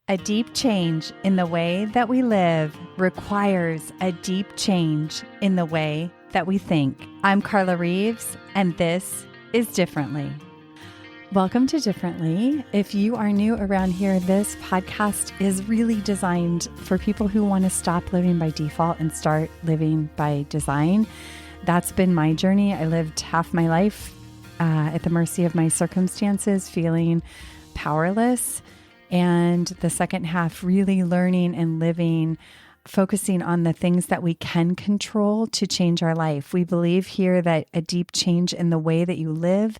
A deep change in the way that we live requires a deep change in the way that we think. I'm Carla Reeves, and this is Differently. Welcome to Differently. If you are new around here, this podcast is really designed for people who want to stop living by default and start living by design. That's been my journey. I lived half my life at the mercy of my circumstances, feeling powerless. And the second half, really learning and living, focusing on the things that we can control to change our life. We believe here that a deep change in the way that you live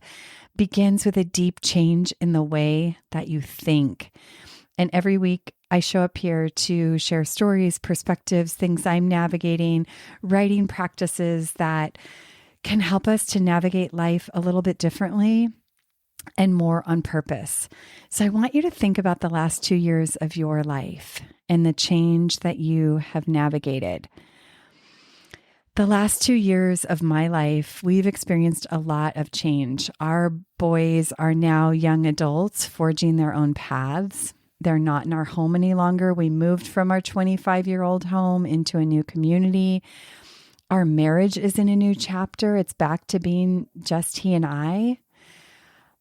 begins with a deep change in the way that you think. And every week I show up here to share stories, perspectives, things I'm navigating, writing practices that can help us to navigate life a little bit differently and more on purpose. So I want you to think about the last 2 years of your life and the change that you have navigated. The last 2 years of my life, we've experienced a lot of change. Our boys are now young adults forging their own paths. They're not in our home any longer. We moved from our 25-year-old home into a new community. Our marriage is in a new chapter. It's back to being just he and I.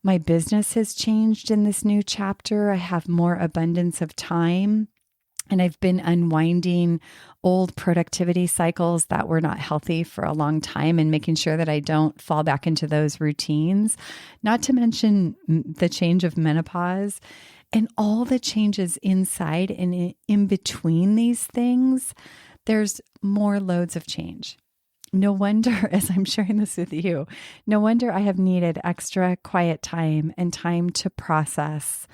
My business has changed in this new chapter. I have more abundance of time, and I've been unwinding old productivity cycles that were not healthy for a long time and making sure that I don't fall back into those routines, not to mention the change of menopause and all the changes inside and in between these things. There's more loads of change. No wonder, as I'm sharing this with you, no wonder I have needed extra quiet time and time to process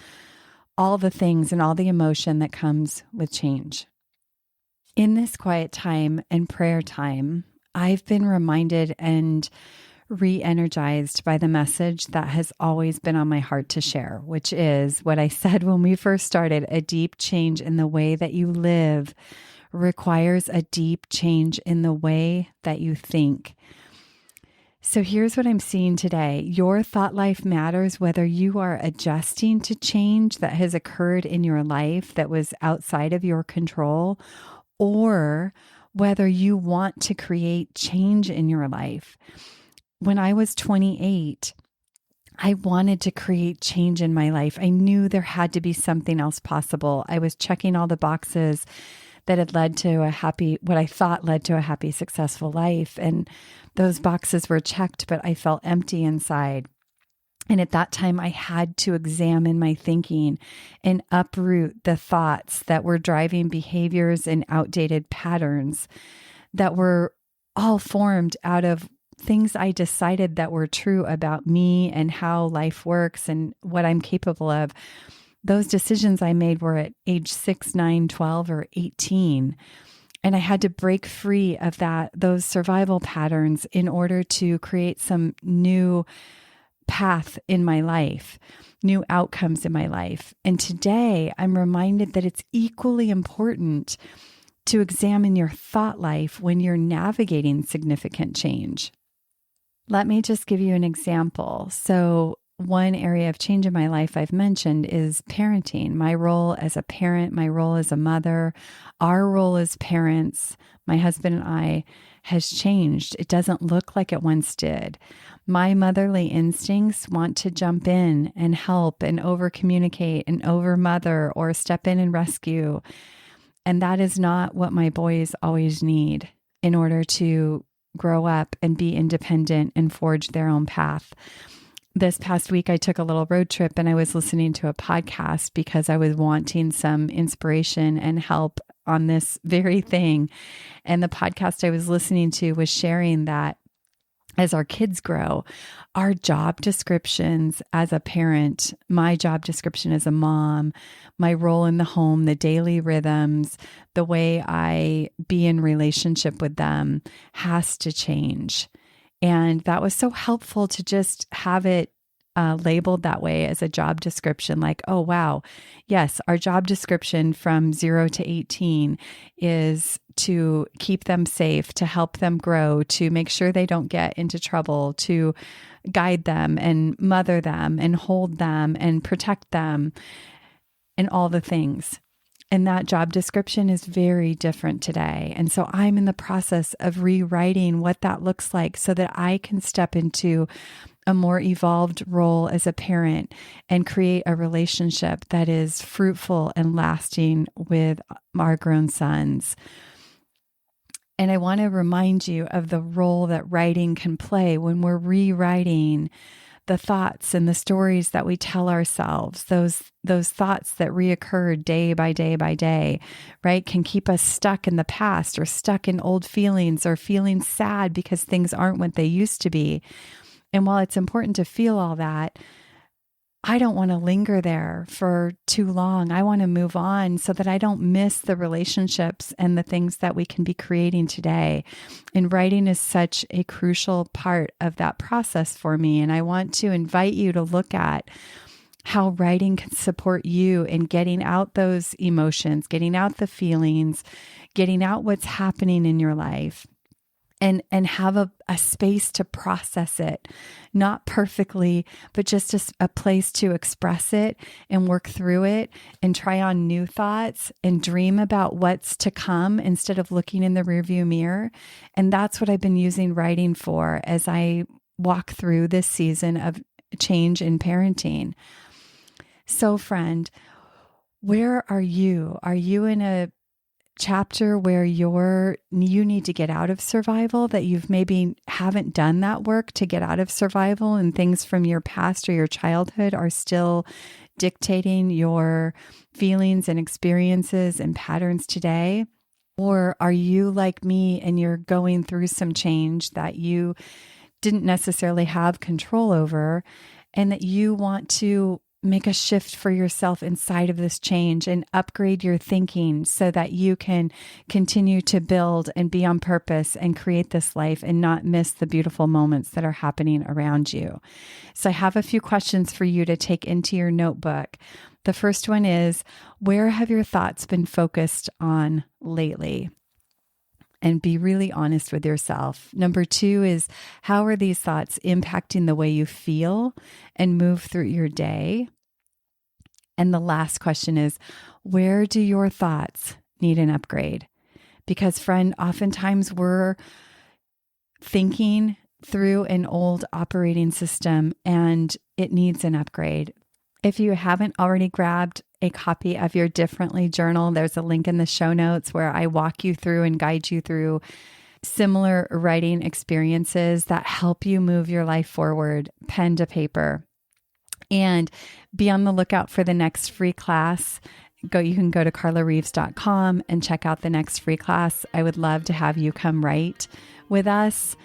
all the things and all the emotion that comes with change. In this quiet time and prayer time, I've been reminded and re-energized by the message that has always been on my heart to share, which is what I said when we first started: a deep change in the way that you live requires a deep change in the way that you think. So here's what I'm seeing today. Your thought life matters whether you are adjusting to change that has occurred in your life that was outside of your control, or whether you want to create change in your life. When I was 28, I wanted to create change in my life. I knew there had to be something else possible. I was checking all the boxes that had led to what I thought led to a happy, successful life. And those boxes were checked, but I felt empty inside. And at that time, I had to examine my thinking and uproot the thoughts that were driving behaviors and outdated patterns that were all formed out of things I decided that were true about me and how life works and what I'm capable of. Those decisions I made were at age 6, 9, 12, or 18. And I had to break free of those survival patterns in order to create some new path in my life, new outcomes in my life. And today I'm reminded that it's equally important to examine your thought life when you're navigating significant change. Let me just give you an example. So one area of change in my life I've mentioned is parenting. My role as a parent, my role as a mother, our role as parents, my husband and I, has changed. It doesn't look like it once did. My motherly instincts want to jump in and help and over-communicate and over-mother or step in and rescue. And that is not what my boys always need in order to grow up and be independent and forge their own path. This past week, I took a little road trip and I was listening to a podcast because I was wanting some inspiration and help on this very thing. And the podcast I was listening to was sharing that as our kids grow, our job descriptions as a parent, my job description as a mom, my role in the home, the daily rhythms, the way I be in relationship with them has to change. And that was so helpful to just have it labeled that way as a job description, like, oh, wow, yes, our job description from 0 to 18 is to keep them safe, to help them grow, to make sure they don't get into trouble, to guide them and mother them and hold them and protect them. and all the things. And that job description is very different today. And so I'm in the process of rewriting what that looks like so that I can step into a more evolved role as a parent and create a relationship that is fruitful and lasting with our grown sons. And I want to remind you of the role that writing can play when we're rewriting the thoughts and the stories that we tell ourselves, those thoughts that reoccur day by day by day, right, can keep us stuck in the past or stuck in old feelings or feeling sad because things aren't what they used to be. And while it's important to feel all that, I don't want to linger there for too long. I want to move on so that I don't miss the relationships and the things that we can be creating today. And writing is such a crucial part of that process for me. And I want to invite you to look at how writing can support you in getting out those emotions, getting out the feelings, getting out what's happening in your life. And have a space to process it, not perfectly, but just a place to express it and work through it and try on new thoughts and dream about what's to come instead of looking in the rearview mirror. And that's what I've been using writing for as I walk through this season of change in parenting. So, friend, where are you? Are you in a chapter where you need to get out of survival, that you've maybe haven't done that work to get out of survival and things from your past or your childhood are still dictating your feelings and experiences and patterns today? Or are you like me and you're going through some change that you didn't necessarily have control over and that you want to make a shift for yourself inside of this change and upgrade your thinking so that you can continue to build and be on purpose and create this life and not miss the beautiful moments that are happening around you. So I have a few questions for you to take into your notebook. The first one is, where have your thoughts been focused on lately? And be really honest with yourself. Number 2 is, how are these thoughts impacting the way you feel and move through your day? And the last question is, where do your thoughts need an upgrade? Because, friend, oftentimes we're thinking through an old operating system and it needs an upgrade. If you haven't already grabbed a copy of your Differently journal, there's a link in the show notes where I walk you through and guide you through similar writing experiences that help you move your life forward, pen to paper. And be on the lookout for the next free class. You can go to carlareeves.com and check out the next free class. I would love to have you come write with us.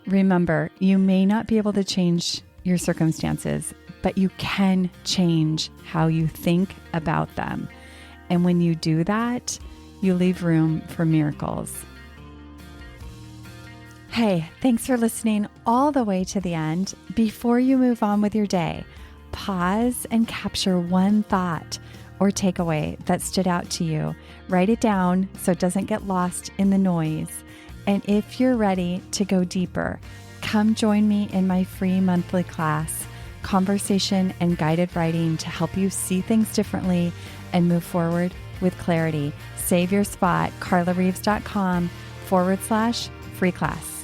Remember, you may not be able to change your circumstances, but you can change how you think about them. And when you do that, you leave room for miracles. Hey, thanks for listening all the way to the end. Before you move on with your day, pause and capture one thought or takeaway that stood out to you. Write it down so it doesn't get lost in the noise. And if you're ready to go deeper, come join me in my free monthly class, Conversation and Guided Writing, to help you see things differently and move forward with clarity. Save your spot, carlareeves.com/free class.